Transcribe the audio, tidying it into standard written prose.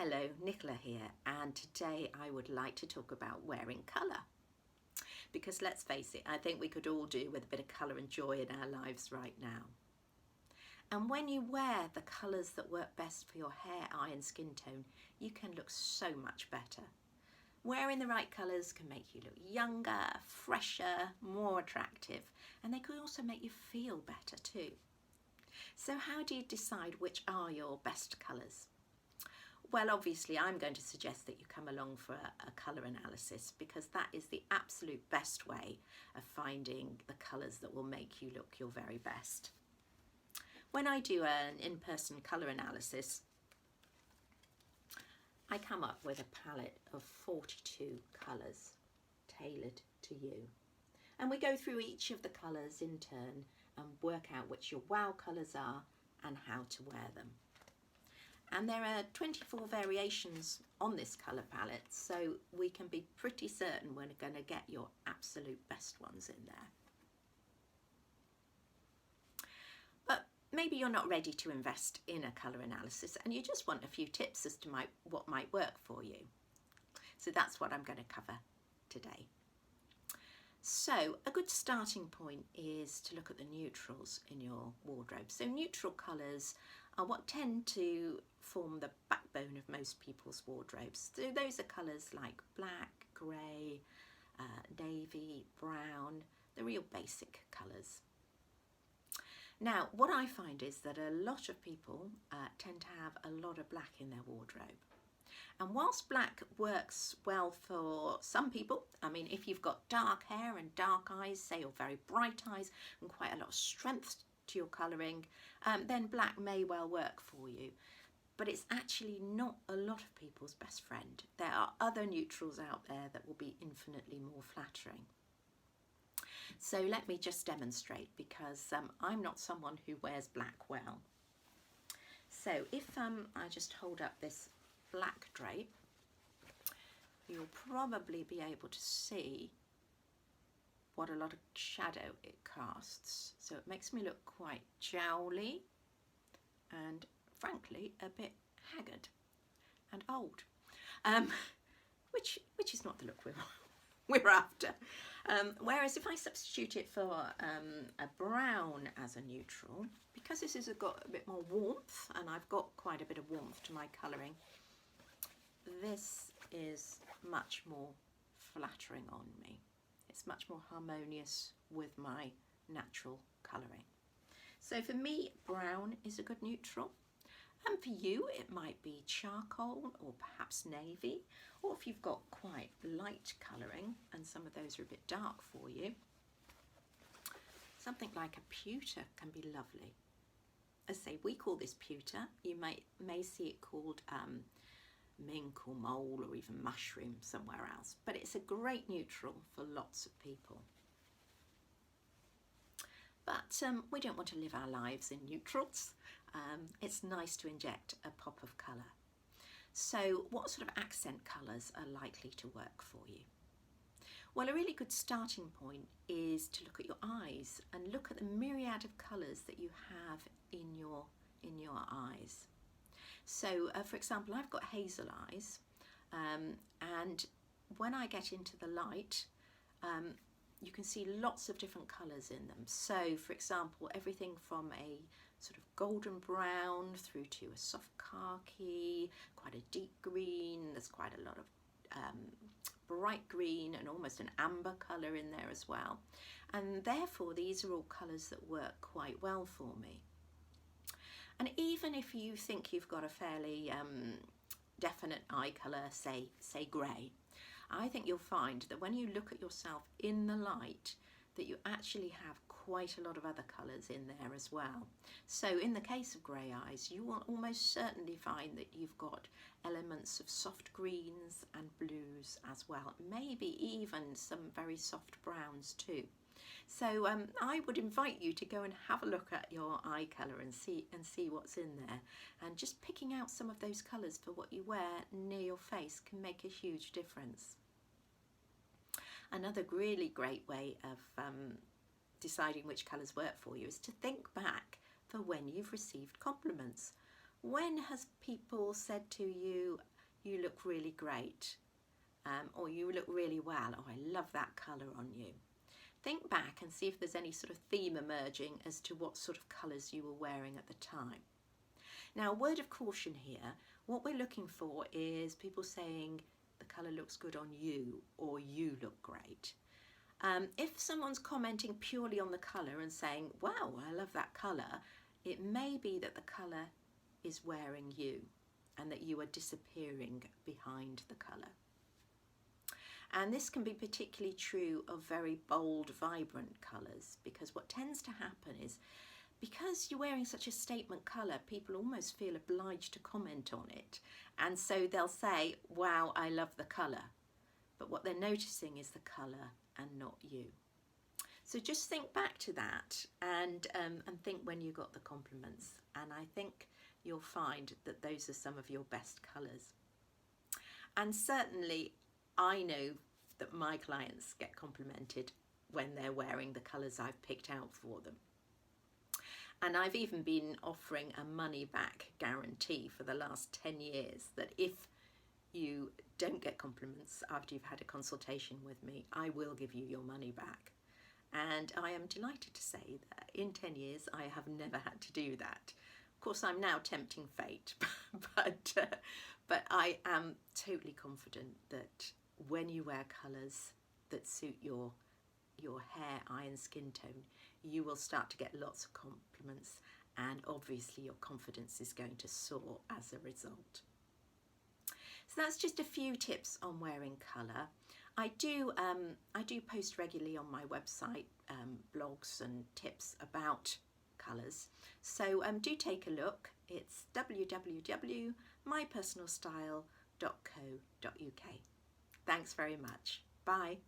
Hello, Nicola here, and today I would like to talk about wearing colour. Because let's face it, I think we could all do with a bit of colour and joy in our lives right now. And when you wear the colours that work best for your hair, eye and skin tone, you can look so much better. Wearing the right colours can make you look younger, fresher, more attractive, and they can also make you feel better too. So how do you decide which are your best colours? Well, obviously, I'm going to suggest that you come along for a colour analysis because that is the absolute best way of finding the colours that will make you look your very best. When I do an in-person colour analysis, I come up with a palette of 42 colours tailored to you. And we go through each of the colours in turn and work out which your wow colours are and how to wear them. And there are 24 variations on this colour palette, so we can be pretty certain we're going to get your absolute best ones in there. But maybe you're not ready to invest in a colour analysis and you just want a few tips as to what might work for you. So that's what I'm going to cover today. So a good starting point is to look at the neutrals in your wardrobe. So neutral colours are what tend to form the backbone of most people's wardrobes. So those are colours like black, grey, navy, brown, the real basic colours. Now, what I find is that a lot of people tend to have a lot of black in their wardrobe. And whilst black works well for some people, I mean, if you've got dark hair and dark eyes, say, or very bright eyes and quite a lot of strength to your colouring, then black may well work for you. But it's actually not a lot of people's best friend. There are other neutrals out there that will be infinitely more flattering. So let me just demonstrate, because I'm not someone who wears black well. So if I just hold up this black drape, you'll probably be able to see what a lot of shadow it casts. So it makes me look quite jowly and frankly a bit haggard and old, which is not the look we're after. Whereas if I substitute it for a brown as a neutral, because this has got a bit more warmth and I've got quite a bit of warmth to my colouring, this is much more flattering on me. It's much more harmonious with my natural colouring. So for me, brown is a good neutral. And for you, it might be charcoal or perhaps navy, or if you've got quite light colouring and some of those are a bit dark for you, something like a pewter can be lovely. As I say, we call this pewter. You may see it called mink or mole or even mushroom somewhere else, but it's a great neutral for lots of people. But we don't want to live our lives in neutrals. It's nice to inject a pop of colour. So what sort of accent colours are likely to work for you? Well, a really good starting point is to look at your eyes and look at the myriad of colours that you have in your eyes. So for example, I've got hazel eyes, and when I get into the light, you can see lots of different colours in them. So for example, everything from a sort of golden brown through to a soft khaki, quite a deep green, there's quite a lot of bright green and almost an amber colour in there as well. And therefore these are all colours that work quite well for me. And even if you think you've got a fairly definite eye colour, say grey, I think you'll find that when you look at yourself in the light, that you actually have quite a lot of other colours in there as well. So in the case of grey eyes, you will almost certainly find that you've got elements of soft greens and blues as well, maybe even some very soft browns too. So I would invite you to go and have a look at your eye colour and see what's in there, and just picking out some of those colours for what you wear near your face can make a huge difference. Another really great way of deciding which colours work for you is to think back for when you've received compliments. When has people said to you, you look really great, or you look really well, or I love that colour on you? Think back and see if there's any sort of theme emerging as to what sort of colours you were wearing at the time. Now, a word of caution here, what we're looking for is people saying the colour looks good on you, or you look great. If someone's commenting purely on the colour and saying, wow, I love that colour, it may be that the colour is wearing you and that you are disappearing behind the colour. And this can be particularly true of very bold, vibrant colours, because what tends to happen is, because you're wearing such a statement colour, people almost feel obliged to comment on it. And so they'll say, wow, I love the colour. But what they're noticing is the colour and not you. So just think back to that and think when you got the compliments. And I think you'll find that those are some of your best colours. And certainly I know that my clients get complimented when they're wearing the colours I've picked out for them. And I've even been offering a money back guarantee for the last 10 years that if you don't get compliments after you've had a consultation with me, I will give you your money back. And I am delighted to say that in 10 years I have never had to do that. Of course, I'm now tempting fate, but I am totally confident that when you wear colours that suit your hair, eye and skin tone, you will start to get lots of compliments, and obviously your confidence is going to soar as a result. So that's just a few tips on wearing colour. I do post regularly on my website blogs and tips about colours, so do take a look. It's www.mypersonalstyle.co.uk. Thanks very much. Bye.